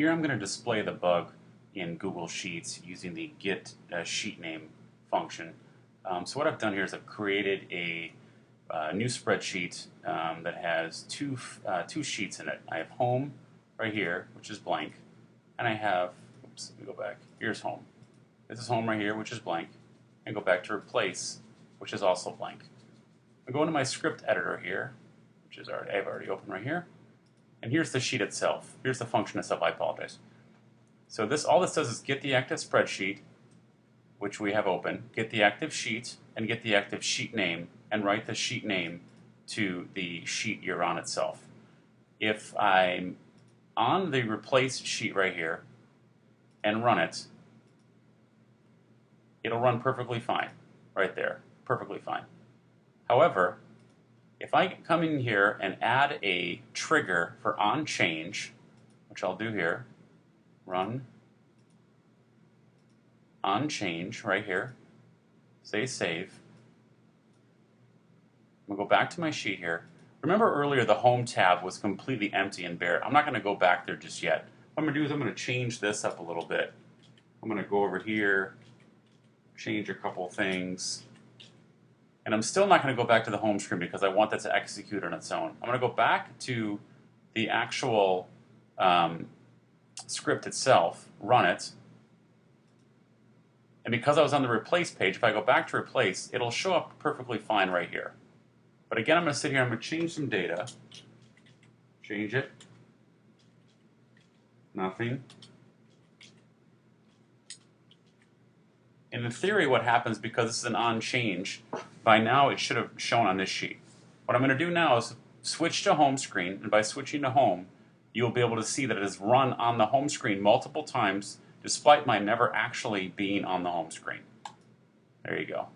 Here I'm going to display the bug in Google Sheets using the getSheetName function. So what I've done here is I've created a new spreadsheet that has two sheets in it. I have home right here, which is blank, and I have, oops, let me go back, here's home. This is home right here, which is blank, and go back to replace, which is also blank. I go into my script editor here, which is I've already opened right here, and here's the sheet itself. Here's the function itself. I apologize. So all this does is get the active spreadsheet, which we have open, get the active sheet, and get the active sheet name, and write the sheet name to the sheet you're on itself. If I'm on the replace sheet right here and run it, it'll run perfectly fine right there, perfectly fine. However, if I come in here and add a trigger for on change, which I'll do here, run on change right here, say save. I'm going to go back to my sheet here. Remember earlier the home tab was completely empty and bare. I'm not going to go back there just yet. What I'm going to do is I'm going to change this up a little bit. I'm going to go over here, change a couple things, and I'm still not going to go back to the home screen because I want that to execute on its own. I'm going to go back to the actual script itself, run it, and because I was on the replace page, if I go back to replace, it'll show up perfectly fine right here. But again, I'm going to sit here, I'm going to change some data, change it, nothing. And in theory, what happens, because this is an on change, by now it should have shown on this sheet. What I'm going to do now is switch to home screen, and by switching to home, you'll be able to see that it is run on the home screen multiple times, despite my never actually being on the home screen. There you go.